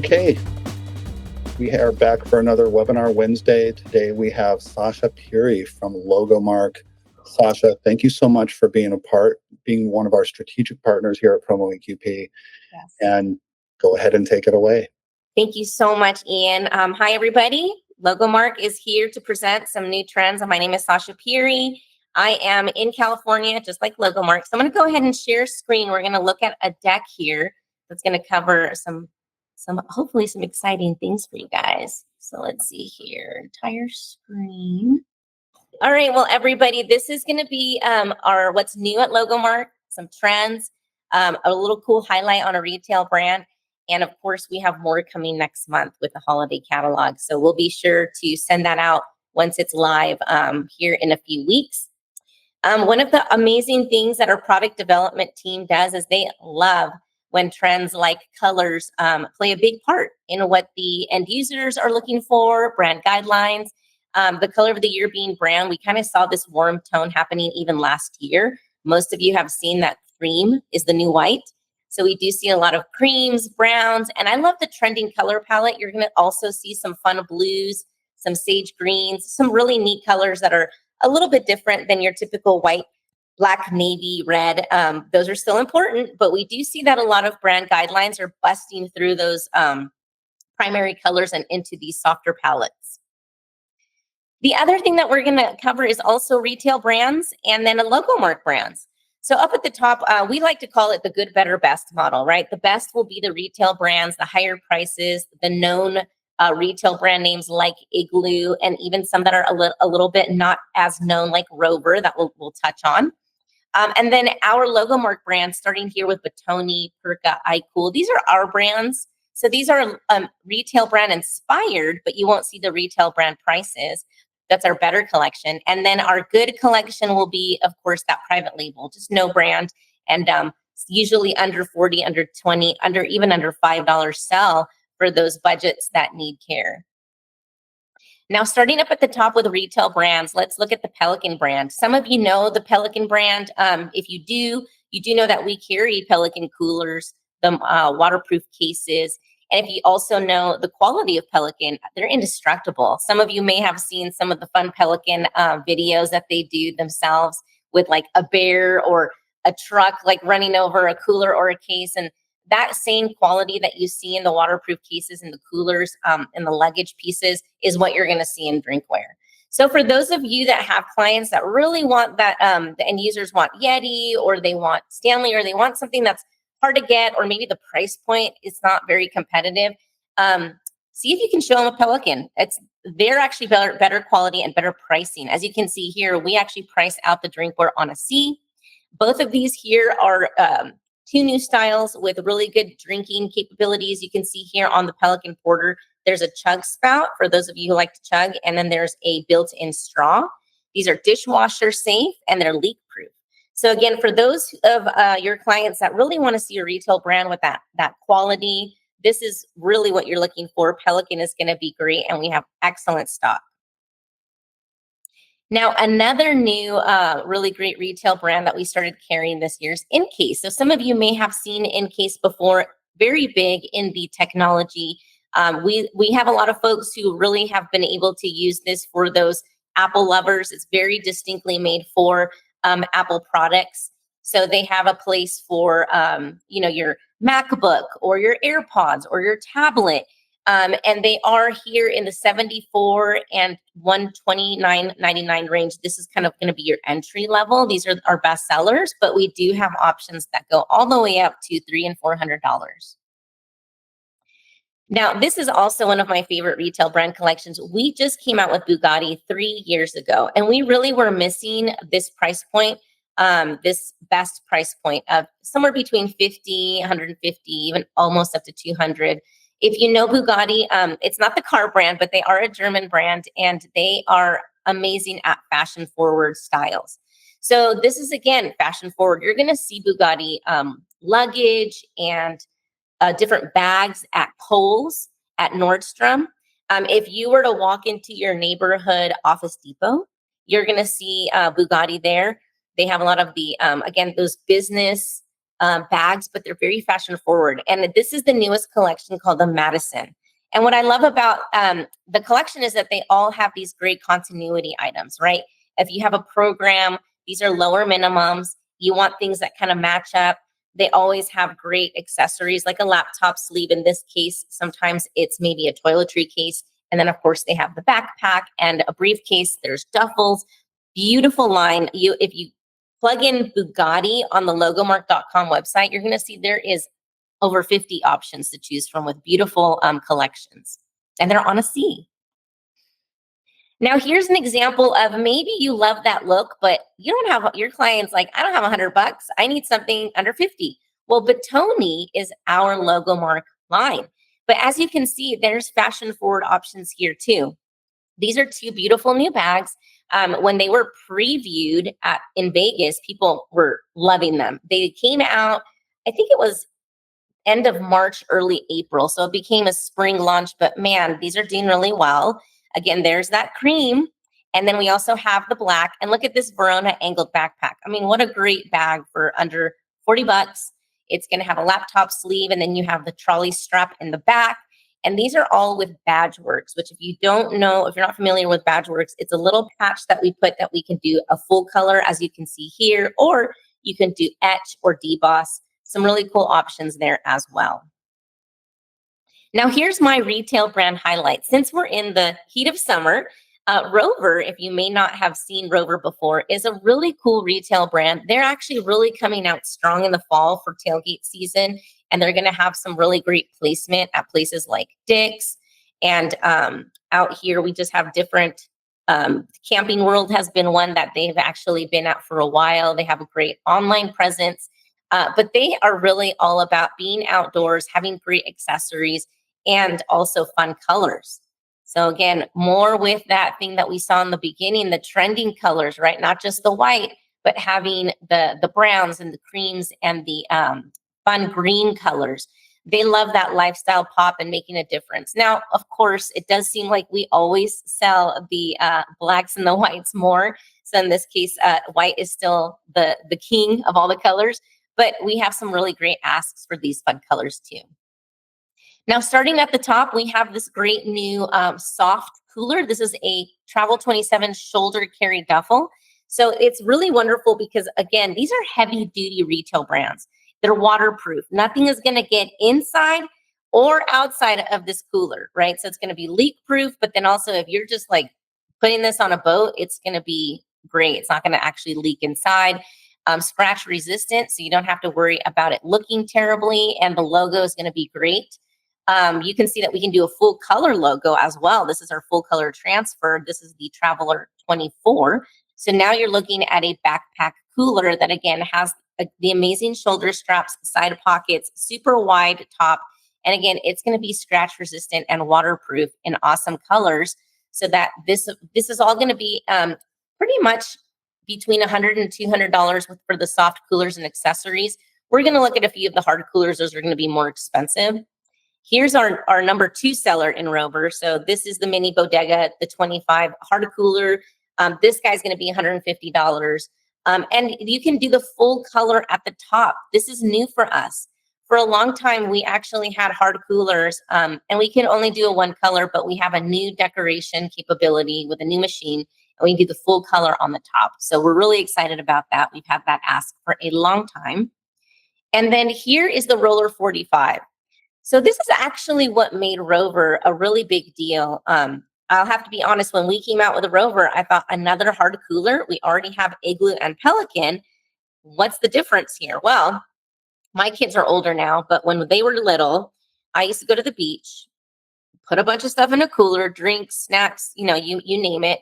Okay, we are back for another webinar Wednesday. Today we have Sasha Pirrie from Logomark. Sasha, thank you so much for being being one of our strategic partners here at Promo EQP. Yes. And go ahead and take it away. Thank you so much, Ian. Hi, everybody. Logomark is here to present some new trends. My name is Sasha Pirrie. I am in California, just like Logomark. So I'm going to go ahead and share screen. We're going to look at a deck here that's going to cover some hopefully some exciting things for you guys. So let's see here, entire screen. All right, well, everybody, this is going to be our what's new at Logomark, some trends, a little cool highlight on a retail brand. And of course, we have more coming next month with the holiday catalog. So we'll be sure to send that out once it's live here in a few weeks. One of the amazing things that our product development team does is they love when trends like colors play a big part in what the end users are looking for, brand guidelines. The color of the year being brown, we kind of saw this warm tone happening even last year. Most of you have seen that cream is the new white. So we do see a lot of creams, browns, and I love the trending color palette. You're going to also see some fun blues, some sage greens, some really neat colors that are a little bit different than your typical white, black, navy, red. Those are still important, but we do see that a lot of brand guidelines are busting through those primary colors and into these softer palettes. The other thing that we're going to cover is also retail brands and then a Logomark brands. So up at the top, we like to call it the good, better, best model, right? The best will be the retail brands, the higher prices, the known retail brand names like Igloo, and even some that are a little bit not as known like Rover that we'll touch on. And then our Logomark brands, starting here with Batoni, Perka, iCool. These are our brands. So these are retail brand inspired, but you won't see the retail brand prices. That's our better collection. And then our good collection will be, of course, that private label, just no brand. And usually under 40, under 20, even under $5 sell for those budgets that need care. Now, starting up at the top with retail brands, let's look at the Pelican brand. Some of you know the Pelican brand. If you do, you do know that we carry Pelican coolers, the waterproof cases. And if you also know the quality of Pelican, they're indestructible. Some of you may have seen some of the fun Pelican videos that they do themselves with like a bear or a truck like running over a cooler or a case. And that same quality that you see in the waterproof cases and the coolers and the luggage pieces is what you're going to see in drinkware. So for those of you that have clients that really want that, the end users want Yeti or they want Stanley or they want something that's hard to get, or maybe the price point is not very competitive, see if you can show them a Pelican. They're actually better quality and better pricing. As you can see here, we actually price out the drinkware on a C. Both of these here are two new styles with really good drinking capabilities. You can see here on the Pelican Porter, there's a chug spout for those of you who like to chug, and then there's a built-in straw. These are dishwasher safe and they're leak proof. So again, for those of your clients that really want to see a retail brand with that quality, this is really what you're looking for. Pelican is going to be great, and we have excellent stock. Now, another new really great retail brand that we started carrying this year is Incase. So some of you may have seen Incase before, very big in the technology. We have a lot of folks who really have been able to use this for those Apple lovers. It's very distinctly made for Apple products. So they have a place for, your MacBook or your AirPods or your tablet. And they are here in the $74 and $129.99 range. This is kind of going to be your entry level. These are our best sellers, but we do have options that go all the way up to $300 and $400. Now, this is also one of my favorite retail brand collections. We just came out with Bugatti 3 years ago, and we really were missing this price point, this best price point of somewhere between 50, 150, even almost up to 200. If you know Bugatti, it's not the car brand, but they are a German brand, and they are amazing at fashion forward styles. So this is, again, fashion forward. You're going to see Bugatti luggage and different bags at Kohl's, at Nordstrom. If you were to walk into your neighborhood Office Depot, you're going to see Bugatti there. They have a lot of the, again, those business bags, but they're very fashion forward. And this is the newest collection called the Madison. And what I love about the collection is that they all have these great continuity items, right? If you have a program, these are lower minimums. You want things that kind of match up. They always have great accessories like a laptop sleeve. In this case, sometimes it's maybe a toiletry case. And then, of course, they have the backpack and a briefcase. There's duffels. Beautiful line. If you plug in Bugatti on the logomark.com website, you're going to see there is over 50 options to choose from with beautiful collections. And they're on a C. Now, here's an example of maybe you love that look, but you don't have your clients like, I don't have $100. I need something under 50. Well, Batoni is our Logomark line. But as you can see, there's fashion forward options here too. These are two beautiful new bags. When they were previewed in Vegas, people were loving them. They came out, I think it was end of March, early April. So it became a spring launch, but man, these are doing really well. Again, there's that cream. And then we also have the black. And look at this Verona angled backpack. I mean, what a great bag for under 40 bucks. It's going to have a laptop sleeve, and then you have the trolley strap in the back. And these are all with Badgeworks, which if you don't know, if you're not familiar with Badgeworks, it's a little patch that we put that we can do a full color, as you can see here, or you can do etch or deboss. Some really cool options there as well. Now, here's my retail brand highlight. Since we're in the heat of summer, Rover, if you may not have seen Rover before, is a really cool retail brand. They're actually really coming out strong in the fall for tailgate season, and they're going to have some really great placement at places like Dick's. And out here, we just have different, Camping World has been one that they've actually been at for a while. They have a great online presence. But they are really all about being outdoors, having great accessories, and also fun colors. So again, more with that thing that we saw in the beginning, the trending colors, right? Not just the white, but having the browns and the creams and the fun green colors. They love that lifestyle pop and making a difference. Now, of course, it does seem like we always sell the blacks and the whites more. So in this case, white is still the king of all the colors. But we have some really great asks for these fun colors too. Now, starting at the top, we have this great new soft cooler. This is a Travel 27 shoulder carry duffel. So it's really wonderful because, again, these are heavy duty retail brands. They're waterproof. Nothing is going to get inside or outside of this cooler, right? So it's going to be leak proof, but then also if you're just like putting this on a boat, it's going to be great. It's not going to actually leak inside. Scratch resistant, so you don't have to worry about it looking terribly, and the logo is going to be great. You can see that we can do a full color logo as well. This is our full color transfer. This is the Traveler 24. So now you're looking at a backpack cooler that again has the amazing shoulder straps, side pockets, super wide top. And again, it's going to be scratch resistant and waterproof in awesome colors. So that this is all going to be pretty much between $100 and $200 for the soft coolers and accessories. We're going to look at a few of the hard coolers. Those are going to be more expensive. Here's our number 2 seller in Rover. So this is the mini bodega, the 25 hard cooler. This guy's going to be $150. And you can do the full color at the top. This is new for us. For a long time, we actually had hard coolers, and we can only do a one color, but we have a new decoration capability with a new machine. And we do the full color on the top. So we're really excited about that. We've had that ask for a long time. And then here is the Roller 45. So this is actually what made Rover a really big deal. I'll have to be honest, when we came out with a Rover, I thought another hard cooler. We already have Igloo and Pelican. What's the difference here? Well, my kids are older now, but when they were little, I used to go to the beach, put a bunch of stuff in a cooler, drinks, snacks, you name it.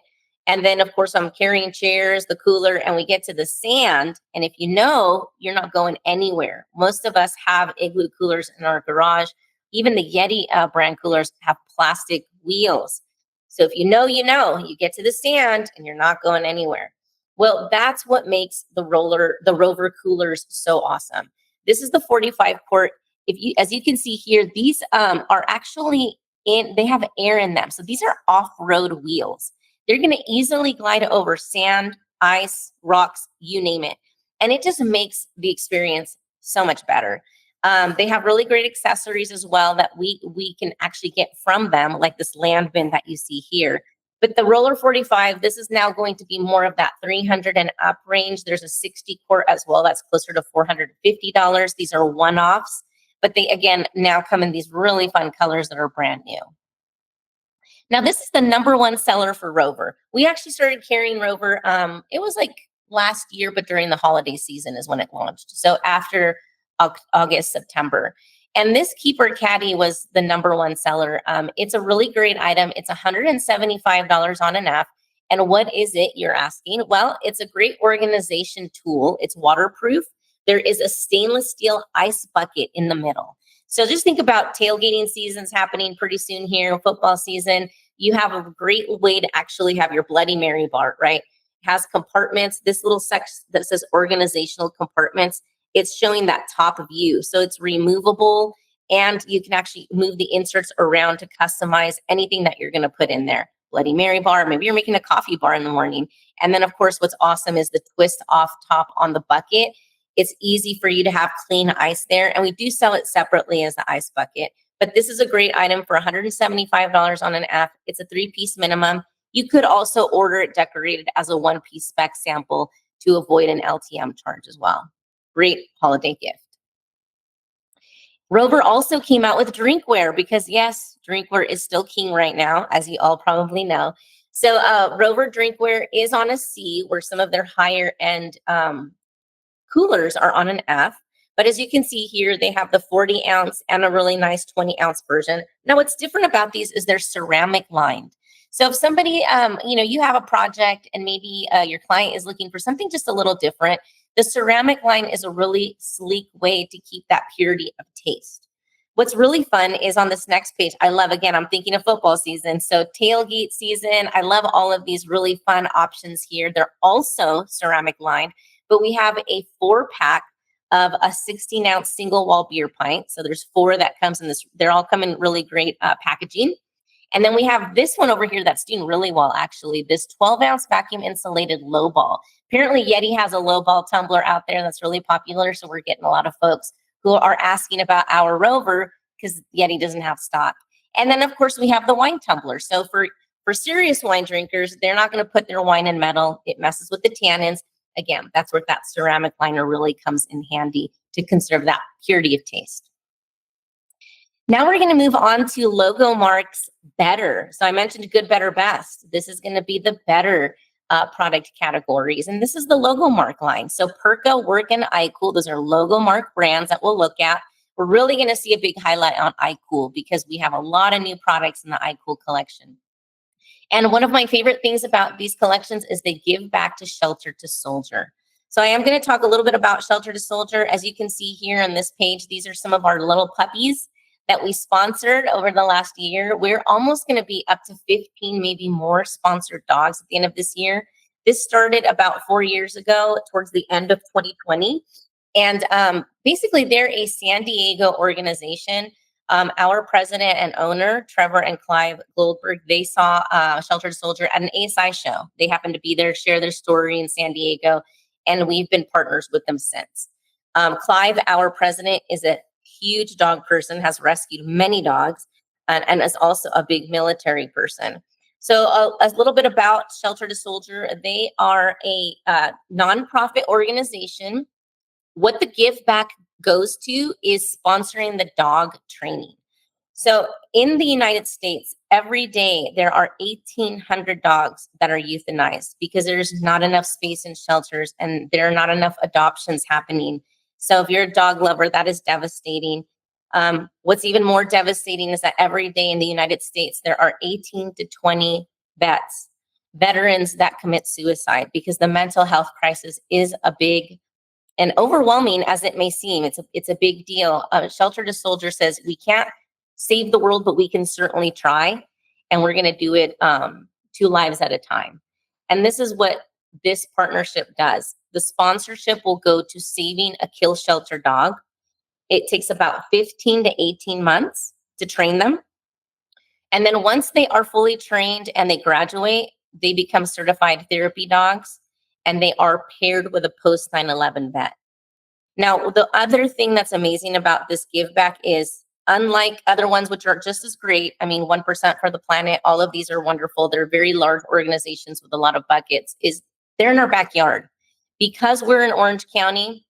And then, of course, I'm carrying chairs, the cooler, and we get to the sand. And if you're not going anywhere. Most of us have Igloo coolers in our garage. Even the Yeti brand coolers have plastic wheels. So if you get to the sand and you're not going anywhere. Well, that's what makes the Rover coolers so awesome. This is the 45 quart. As you can see here, these are actually they have air in them. So these are off-road wheels. They're going to easily glide over sand, ice, rocks, you name it. And it just makes the experience so much better. They have really great accessories as well that we can actually get from them, like this land bin that you see here. But the Roller 45, this is now going to be more of that 300 and up range. There's a 60 quart as well. That's closer to $450. These are one-offs, but they, again, now come in these really fun colors that are brand new. Now, this is the number one seller for Rover. We actually started carrying Rover, it was like last year, but during the holiday season is when it launched. So after August, September. And this Keeper Caddy was the number one seller. It's a really great item. It's $175 on an app. And what is it, you're asking? Well, it's a great organization tool. It's waterproof. There is a stainless steel ice bucket in the middle. So just think about tailgating seasons happening pretty soon here, football season. You have a great way to actually have your Bloody Mary bar, right? It has compartments. This little section that says organizational compartments, it's showing that top view. So it's removable, and you can actually move the inserts around to customize anything that you're going to put in there. Bloody Mary bar, maybe you're making a coffee bar in the morning. And then, of course, what's awesome is the twist off top on the bucket. It's easy for you to have clean ice there. And we do sell it separately as the ice bucket. But this is a great item for $175 on an app. It's a 3-piece minimum. You could also order it decorated as a 1-piece spec sample to avoid an LTM charge as well. Great holiday gift. Rover also came out with drinkware because, yes, drinkware is still king right now, as you all probably know. So Rover drinkware is on a C, where some of their higher end coolers are on an F. But as you can see here, they have the 40 ounce and a really nice 20 ounce version. Now, what's different about these is they're ceramic lined. So if somebody, you have a project and maybe your client is looking for something just a little different, the ceramic line is a really sleek way to keep that purity of taste. What's really fun is on this next page, I love, again, I'm thinking of football season. So tailgate season, I love all of these really fun options here. They're also ceramic lined, but we have a 4-pack of a 16 ounce single wall beer pint. So there's 4 that comes in this. They're all come in really great packaging. And then we have this one over here that's doing really well, actually, this 12 ounce vacuum insulated low ball. Apparently Yeti has a low ball tumbler out there that's really popular. So we're getting a lot of folks who are asking about our Rover because Yeti doesn't have stock. And then of course we have the wine tumbler. So for serious wine drinkers, they're not going to put their wine in metal. It messes with the tannins. Again, that's where that ceramic liner really comes in handy to conserve that purity of taste. Now we're going to move on to Logomark's Better. So I mentioned good, better, best. This is going to be the better product categories. And this is the Logomark line. So Perka, Work, and iCool, those are Logomark brands that we'll look at. We're really going to see a big highlight on iCool because we have a lot of new products in the iCool collection. And one of my favorite things about these collections is they give back to Shelter to Soldier. So I am going to talk a little bit about Shelter to Soldier. As you can see here on this page, these are some of our little puppies that we sponsored over the last year. We're almost going to be up to 15, maybe more sponsored dogs at the end of this year. This started about 4 years ago, towards the end of 2020. And basically, they're a San Diego organization. Our president and owner, Trevor and Clive Goldberg, they saw Shelter to Soldier at an ASI show. They happened to be there, share their story in San Diego, and we've been partners with them since. Clive, our president, is a huge dog person, has rescued many dogs, and is also a big military person. So a little bit about Shelter to Soldier. They are a nonprofit organization. What the give back goes to is sponsoring the dog training. So in the United States, every day there are 1,800 dogs that are euthanized because there's not enough space in shelters and there are not enough adoptions happening. So if you're a dog lover, that is devastating. What's even more devastating is that every day in the United States, there are 18 to 20 veterans that commit suicide because the mental health crisis is a big and overwhelming as it may seem. It's a big deal. Shelter to Soldier says we can't save the world, but we can certainly try. And we're going to do it 2 lives at a time. And this is what this partnership does. The sponsorship will go to saving a kill shelter dog. It takes about 15 to 18 months to train them. And then once they are fully trained and they graduate, they become certified therapy dogs and they are paired with a post 9/11 vet. Now, the other thing that's amazing about this give back is unlike other ones, which are just as great. I mean, 1% for the planet, all of these are wonderful. They're very large organizations with a lot of buckets, is they're in our backyard. Because we're in Orange County,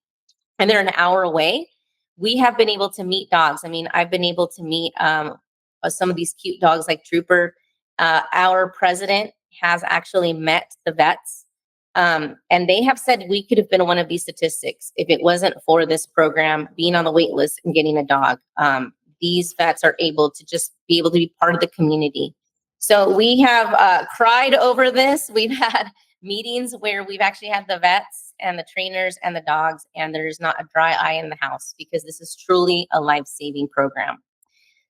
and they're an hour away, we have been able to meet dogs. I mean, I've been able to meet some of these cute dogs like Trooper. Our president has actually met the vets, and they have said we could have been one of these statistics if it wasn't for this program, being on the wait list and getting a dog. These vets are able to just be able to be part of the community. So we have cried over this. We've had meetings where we've actually had the vets and the trainers and the dogs, and there's not a dry eye in the house because this is truly a life-saving program.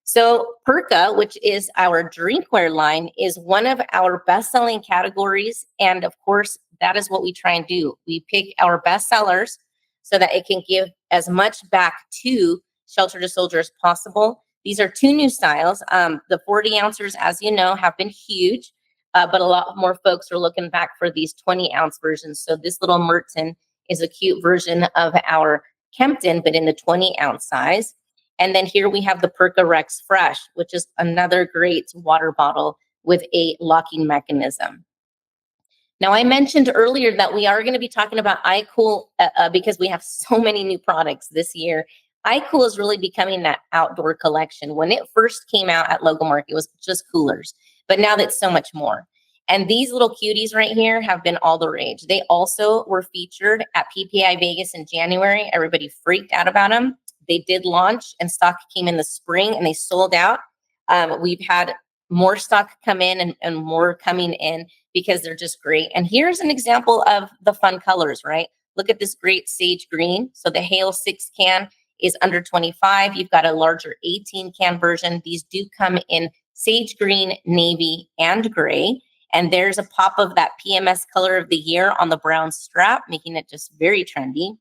So Perka, which is our drinkware line, is one of our best-selling categories. And of course, that is what we try and do. We pick our best sellers so that it can give as much back to Shelter to Soldier as possible. These are two new styles. The 40 ounces, as you know, have been huge, but a lot more folks are looking back for these 20-ounce versions. So this little Merton is a cute version of our Kempton, but in the 20-ounce size. And then here we have the Perka Rex Fresh, which is another great water bottle with a locking mechanism. Now, I mentioned earlier that we are going to be talking about iCool because we have so many new products this year. iCool is really becoming that outdoor collection. When it first came out at Logomark, it was just coolers, but now that's so much more. And these little cuties right here have been all the rage. They also were featured at PPI Vegas in January. Everybody freaked out about them. They did launch and stock came in the spring and they sold out. We've had more stock come in and more coming in because they're just great. And here's an example of the fun colors, right? Look at this great sage green. So the Hale 6 can is under 25. You've got a larger 18 can version. These do come in sage green, navy, and gray. And there's a pop of that PMS color of the year on the brown strap, making it just very trendy.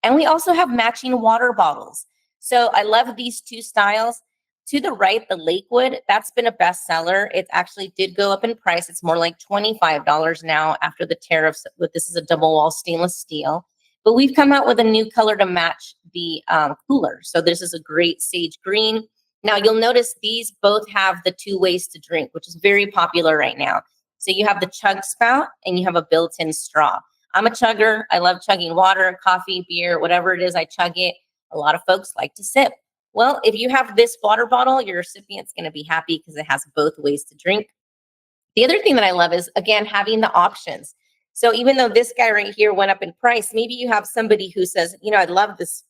And we also have matching water bottles. So I love these two styles. To the right, the Lakewood, that's been a bestseller. It actually did go up in price. It's more like $25 now after the tariffs. But this is a double wall stainless steel. But we've come out with a new color to match the cooler. So this is a great sage green. Now you'll notice these both have the 2 ways to drink, which is very popular right now. So you have the chug spout and you have a built-in straw. I'm a chugger. I love chugging water, coffee, beer, whatever it is, I chug it. A lot of folks like to sip. Well, if you have this water bottle, your recipient's going to be happy because it has both ways to drink. The other thing that I love is, again, having the options. So even though this guy right here went up in price, maybe you have somebody who says, you know, I love this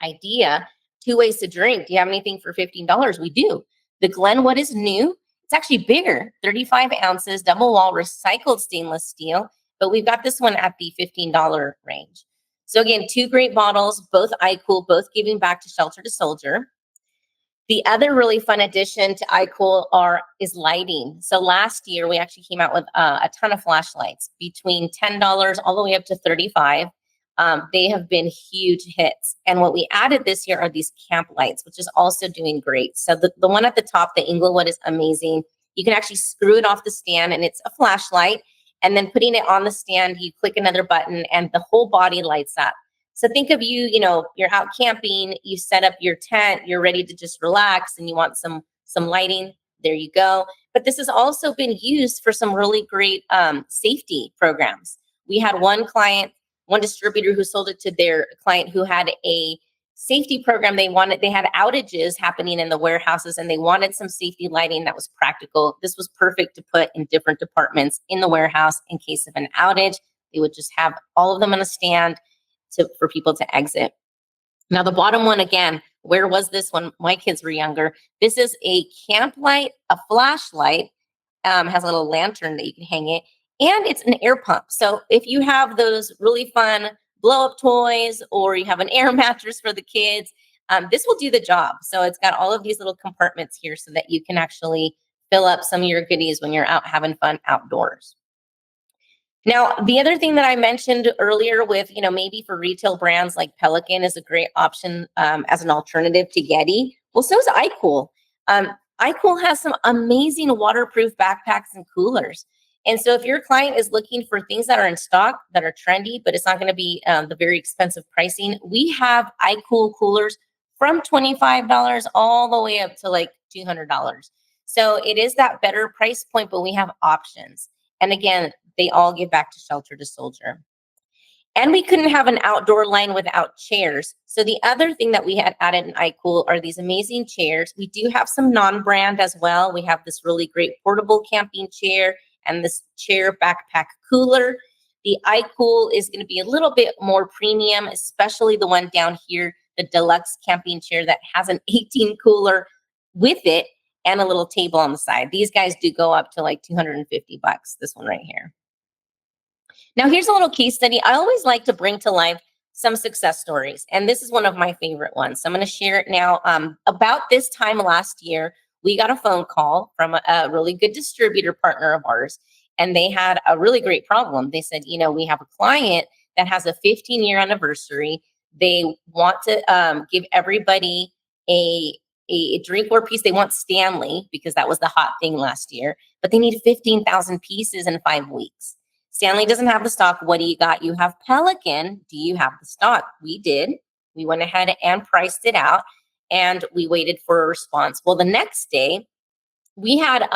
idea, 2 ways to drink. Do you have anything for $15? We do. The Glenwood is new. It's actually bigger, 35 ounces, double wall, recycled stainless steel. But we've got this one at the $15 range. So again, 2 great bottles, both iCool, both giving back to Shelter to Soldier. The other really fun addition to iCool is lighting. So last year, we actually came out with a ton of flashlights between $10 all the way up to $35. They have been huge hits. And what we added this year are these camp lights, which is also doing great. So the one at the top, the Inglewood, is amazing. You can actually screw it off the stand and it's a flashlight. And then putting it on the stand, you click another button and the whole body lights up. So think of you, you know, you're out camping, you set up your tent, you're ready to just relax and you want some lighting. There you go. But this has also been used for some really great safety programs. We had one distributor who sold it to their client who had a safety program. They had outages happening in the warehouses and they wanted some safety lighting that was practical. This was perfect to put in different departments in the warehouse in case of an outage. They would just have all of them on a stand for people to exit. Now the bottom one, again, where was this when my kids were younger? This is a camp light, a flashlight, has a little lantern that you can hang it, and it's an air pump. So if you have those really fun blow-up toys or you have an air mattress for the kids, this will do the job. So it's got all of these little compartments here so that you can actually fill up some of your goodies when you're out having fun outdoors. Now, the other thing that I mentioned earlier with, you know, maybe for retail brands like Pelican is a great option as an alternative to Yeti. Well, so is iCool. iCool has some amazing waterproof backpacks and coolers. And so if your client is looking for things that are in stock, that are trendy, but it's not going to be the very expensive pricing, we have iCool coolers from $25 all the way up to like $200. So it is that better price point, but we have options. And again, they all give back to Shelter to Soldier. And we couldn't have an outdoor line without chairs. So the other thing that we had added in iCool are these amazing chairs. We do have some non-brand as well. We have this really great portable camping chair and this chair backpack cooler. The iCool is going to be a little bit more premium, especially the one down here, the deluxe camping chair that has an 18 cooler with it and a little table on the side. These guys do go up to like $250, this one right here. Now, here's a little case study. I always like to bring to life some success stories, and this is one of my favorite ones. So I'm going to share it now. About this time last year, we got a phone call from a really good distributor partner of ours, and they had a really great problem. They said, we have a client that has a 15-year anniversary. They want to give everybody a drinkware piece. They want Stanley because that was the hot thing last year, but they need 15,000 pieces in 5 weeks. Stanley doesn't have the stock. What do you got? You have Pelican. Do you have the stock? We did. We went ahead and priced it out, and we waited for a response. Well, the next day, we had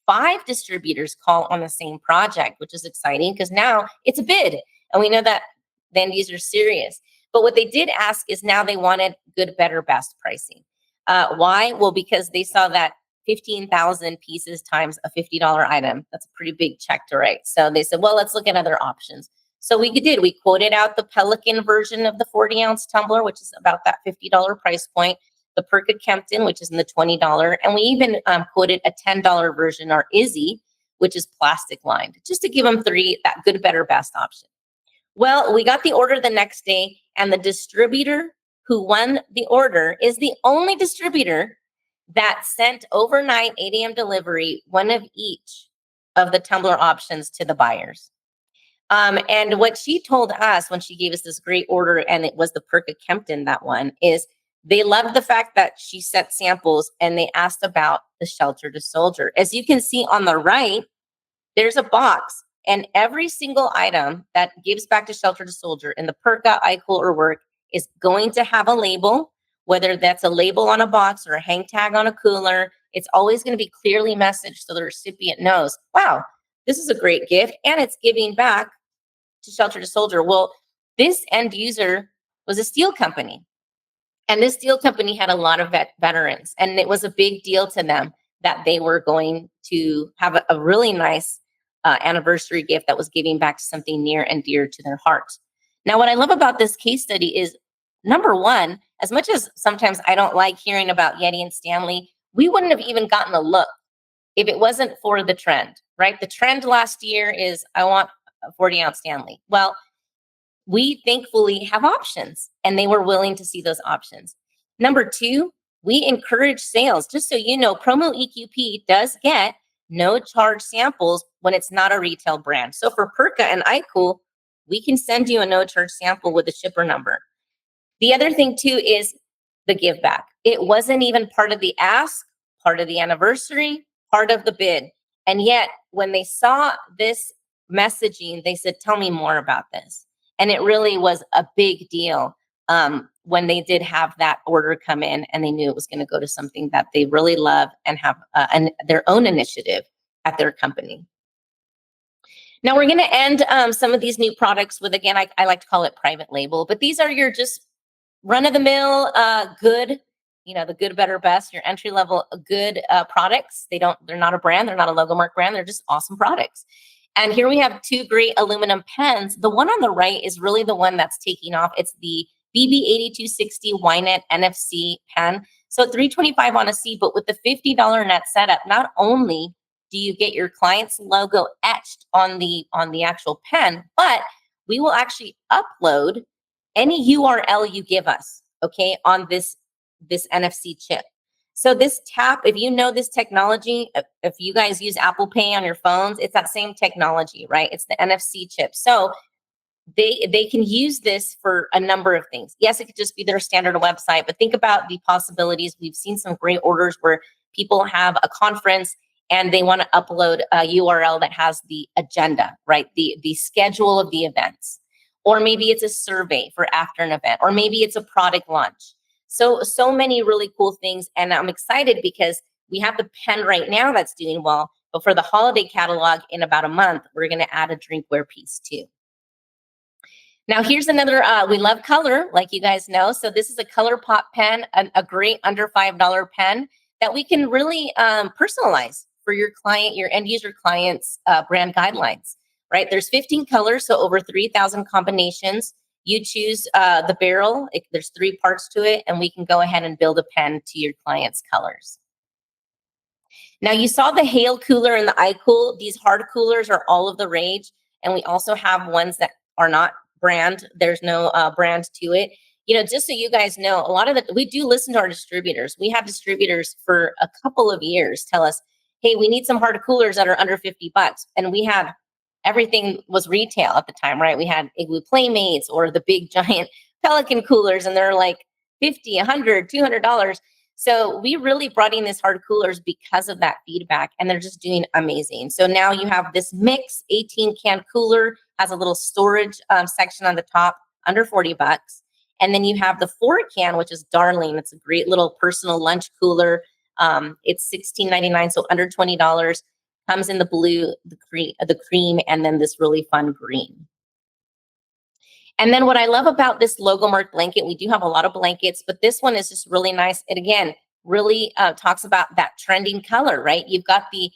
5 distributors call on the same project, which is exciting because now it's a bid, and we know that the end user is serious. But what they did ask is now they wanted good, better, best pricing. Why? Well, because they saw that 15,000 pieces times a $50 item. That's a pretty big check to write. So they said, well, let's look at other options. So we did. We quoted out the Pelican version of the 40-ounce tumbler, which is about that $50 price point, the Perka Kempton, which is in the $20, and we even quoted a $10 version, our Izzy, which is plastic lined, just to give them 3, that good, better, best option. Well, we got the order the next day, and the distributor who won the order is the only distributor that sent overnight 8 a.m. delivery, one of each of the tumbler options to the buyers. And what she told us when she gave us this great order, and it was the Perka Kempton, that one, is they loved the fact that she set samples and they asked about the Shelter to Soldier. As you can see on the right, there's a box, and every single item that gives back to Shelter to Soldier in the Perka, iCool, or Work is going to have a label. Whether that's a label on a box or a hang tag on a cooler, it's always going to be clearly messaged so the recipient knows, wow, this is a great gift and it's giving back to Shelter to Soldier. Well, this end user was a steel company, and this steel company had a lot of veterans, and it was a big deal to them that they were going to have a really nice anniversary gift that was giving back to something near and dear to their hearts. Now, what I love about this case study is, number one, as much as sometimes I don't like hearing about Yeti and Stanley, we wouldn't have even gotten a look if it wasn't for the trend, right? The trend last year is, I want a 40-ounce Stanley. Well, we thankfully have options, and they were willing to see those options. Number 2, we encourage sales. Just so you know, Promo EQP does get no charge samples when it's not a retail brand. So for Perka and iCool, we can send you a no charge sample with a shipper number. The other thing too is the give back. It wasn't even part of the ask, part of the anniversary, part of the bid. And yet when they saw this messaging, they said, tell me more about this. And it really was a big deal when they did have that order come in, and they knew it was going to go to something that they really love and have their own initiative at their company. Now we're going to end some of these new products with, again, I like to call it private label, but these are your just run-of-the-mill good, the good, better, best, your entry-level good products. They're not a brand, they're not a Logomark brand, they're just awesome products. And here we have 2 great aluminum pens. The one on the right is really the one that's taking off. It's the BB8260 Ynet NFC pen. So $325 on a C, but with the $50 net setup, not only do you get your client's logo etched on the actual pen, but we will actually upload any URL you give us, okay, on this NFC chip. So this tap, if you know this technology, if you guys use Apple Pay on your phones, it's that same technology, right? It's the NFC chip. So they can use this for a number of things. Yes, it could just be their standard website, but think about the possibilities. We've seen some great orders where people have a conference and they want to upload a URL that has the agenda, right? The schedule of the events. Or maybe it's a survey for after an event, or maybe it's a product launch. So many really cool things. And I'm excited because we have the pen right now that's doing well, but for the holiday catalog in about a month, we're going to add a drinkware piece too. Now here's another, we love color, like you guys know. So this is a Color Pop pen, a great under $5 pen that we can really personalize for your client, your end user client's brand guidelines, right? There's 15 colors, so over 3,000 combinations. You choose the barrel, there's 3 parts to it, and we can go ahead and build a pen to your client's colors. Now you saw the Hail Cooler and the iCool. These hard coolers are all of the rage. And we also have ones that are not brand. There's no brand to it. Just so you guys know, a lot of we do listen to our distributors. We have distributors for a couple of years tell us, hey, we need some hard coolers that are under $50. And we had, everything was retail at the time, right? We had Igloo Playmates or the big giant Pelican coolers, and they're like $50, $100, $200. So we really brought in these hard coolers because of that feedback, and they're just doing amazing. So now you have this mix 18 can cooler, has a little storage section on the top, under $40. And then you have the 4 can, which is darling. It's a great little personal lunch cooler. It's $16.99, so under $20. Comes in the blue, the cream, and then this really fun green. And then what I love about this Logomark blanket, we do have a lot of blankets, but this one is just really nice. It again really talks about that trending color, right? You've got the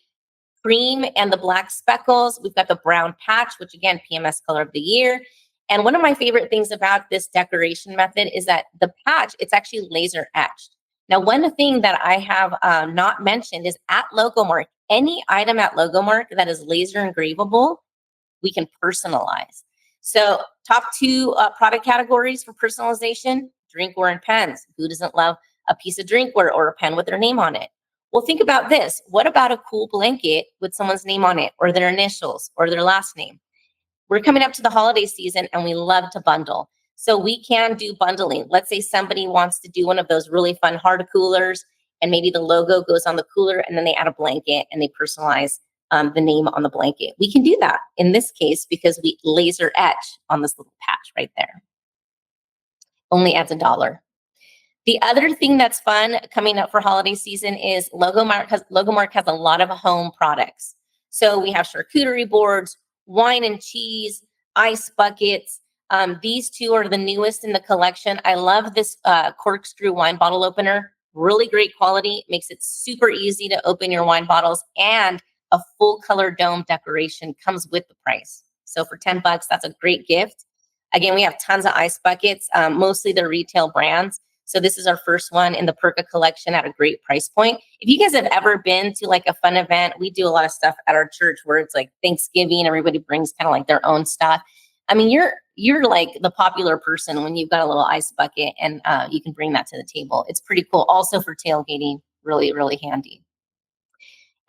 cream and the black speckles. We've got the brown patch, which again, PMS color of the year. And one of my favorite things about this decoration method is that the patch, it's actually laser etched. Now, one thing that I have not mentioned is at Logomark, any item at Logomark that is laser engravable, we can personalize. So top 2 product categories for personalization, drinkware and pens. Who doesn't love a piece of drinkware or a pen with their name on it? Well, think about this. What about a cool blanket with someone's name on it, or their initials, or their last name? We're coming up to the holiday season and we love to bundle. So we can do bundling. Let's say somebody wants to do one of those really fun hard coolers, and maybe the logo goes on the cooler, and then they add a blanket and they personalize the name on the blanket. We can do that in this case because we laser etch on this little patch right there. Only adds $1. The other thing that's fun coming up for holiday season is Logomark has a lot of home products. So we have charcuterie boards, wine and cheese, ice buckets. These 2 are the newest in the collection. I love this corkscrew wine bottle opener. Really great quality. Makes it super easy to open your wine bottles, and a full color dome decoration comes with the price. So for $10, that's a great gift. Again, we have tons of ice buckets, mostly the retail brands. So this is our first one in the Perka collection at a great price point. If you guys have ever been to like a fun event, we do a lot of stuff at our church where it's like Thanksgiving, everybody brings kind of like their own stuff. I mean, you're like the popular person when you've got a little ice bucket and you can bring that to the table. It's pretty cool. Also for tailgating, really, really handy.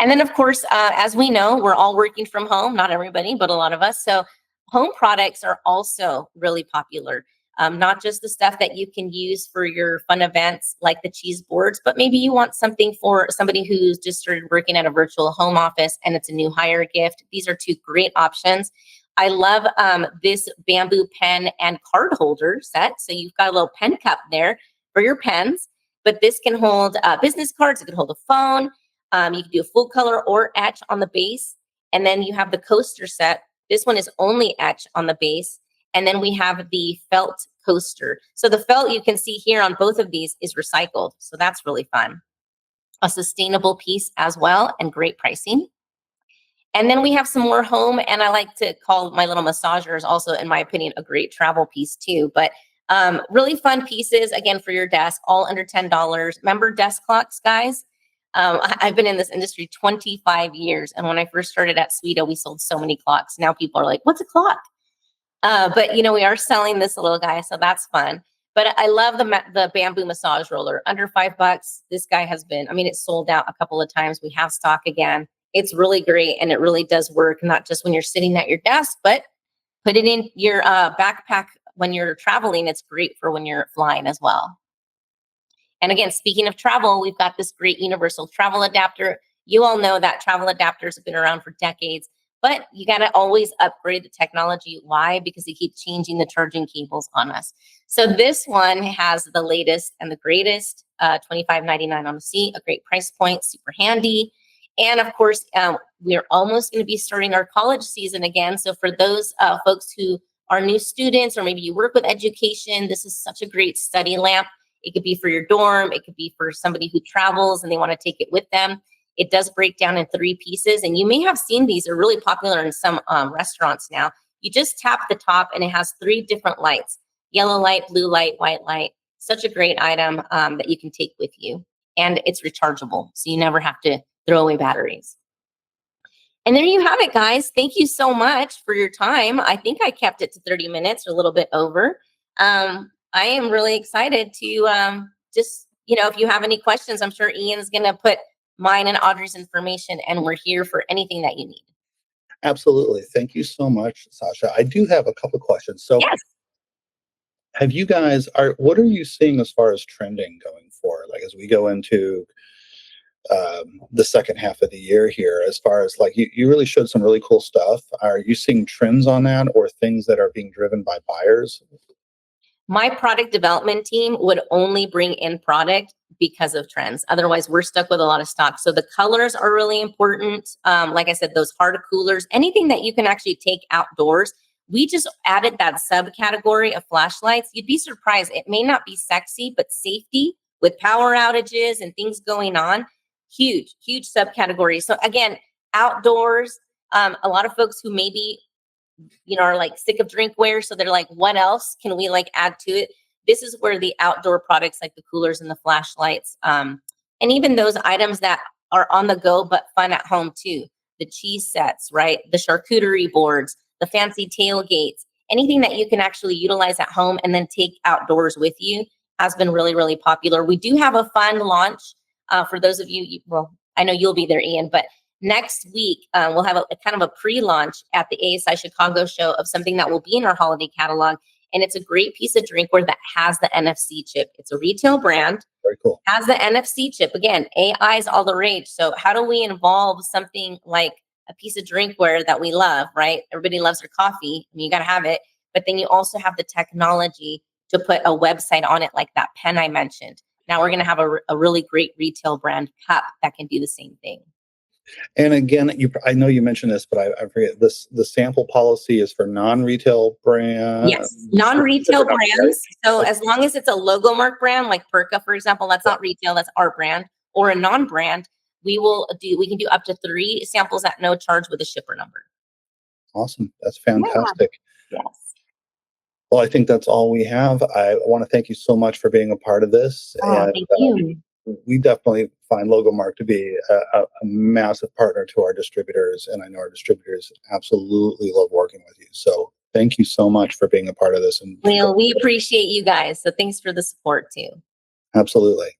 And then, of course, as we know, we're all working from home, not everybody, but a lot of us. So home products are also really popular. Not just the stuff that you can use for your fun events like the cheese boards, but maybe you want something for somebody who's just started working at a virtual home office and it's a new hire gift. These are 2 great options. I love this bamboo pen and card holder set. So you've got a little pen cup there for your pens, but this can hold business cards. It can hold a phone. You can do a full color or etch on the base. And then you have the coaster set. This one is only etch on the base. And then we have the felt coaster. So the felt you can see here on both of these is recycled. So that's really fun. A sustainable piece as well, and great pricing. And then we have some more home, and I like to call my little massagers also, in my opinion, a great travel piece too. But really fun pieces, again, for your desk, all under $10. Remember desk clocks, guys? I've been in this industry 25 years. And when I first started at Sweeto, we sold so many clocks. Now people are like, what's a clock? But we are selling this little guy, so that's fun. But I love the bamboo massage roller, under $5. This guy has been, it's sold out a couple of times. We have stock again. It's really great, and it really does work, not just when you're sitting at your desk, but put it in your backpack when you're traveling. It's great for when you're flying as well. And again, speaking of travel, we've got this great universal travel adapter. You all know that travel adapters have been around for decades, but you got to always upgrade the technology. Why? Because they keep changing the charging cables on us. So this one has the latest and the greatest, $25.99 on the seat, a great price point, super handy. And of course, we're almost going to be starting our college season again. So for those folks who are new students, or maybe you work with education, this is such a great study lamp. It could be for your dorm. It could be for somebody who travels and they want to take it with them. It does break down in 3 pieces, and you may have seen these. They're really popular in some restaurants now. You just tap the top and it has 3 different lights: yellow light, blue light, white light. Such a great item that you can take with you. And it's rechargeable, so you never have to throw away batteries. And there you have it, guys. Thank you so much for your time. I think I kept it to 30 minutes or a little bit over. I am really excited to just, if you have any questions, I'm sure Ian's going to put mine and Audrey's information, and we're here for anything that you need. Absolutely. Thank you so much, Sasha. I do have a couple questions. So Yes. have you guys, what are you seeing as far as trending going forward? Like as we go into the second half of the year here, as far as like you really showed some really cool stuff. Are you seeing trends on that or things that are being driven by buyers? My product development team would only bring in product because of trends. Otherwise, we're stuck with a lot of stock. So the colors are really important. Like I said, those hard coolers, anything that you can actually take outdoors. We just added that subcategory of flashlights. You'd be surprised. It may not be sexy, but safety with power outages and things going on, huge, huge subcategory. So again, outdoors, a lot of folks who maybe are like sick of drinkware. So they're like, what else can we like add to it? This is where the outdoor products like the coolers and the flashlights, and even those items that are on the go but fun at home too. The cheese sets, right? The charcuterie boards, the fancy tailgates, anything that you can actually utilize at home and then take outdoors with you has been really, really popular. We do have a fun launch for those of you, well, I know you'll be there, Ian, but next week, we'll have a kind of a pre-launch at the ASI Chicago show of something that will be in our holiday catalog. And it's a great piece of drinkware that has the NFC chip. It's a retail brand. Very cool. Has the NFC chip. Again, AI is all the rage. So how do we involve something like a piece of drinkware that we love, right? Everybody loves their coffee. I mean, you got to have it. But then you also have the technology to put a website on it, like that pen I mentioned. Now we're going to have a really great retail brand cup that can do the same thing. And again, I know you mentioned this, but I forget this. The sample policy is for non-retail brands. Yes, non-retail brands. So as long as it's a Logomark brand, like Perka, for example, that's not retail, that's our brand, or a non-brand, we can do up to 3 samples at no charge with a shipper number. Awesome. That's fantastic. Yeah. Yes. Well, I think that's all we have. I want to thank you so much for being a part of this. Oh, thank you. We definitely find Logomark to be a massive partner to our distributors, and I know our distributors absolutely love working with you. So thank you so much for being a part of this. And Well, we appreciate you guys. So thanks for the support too. Absolutely.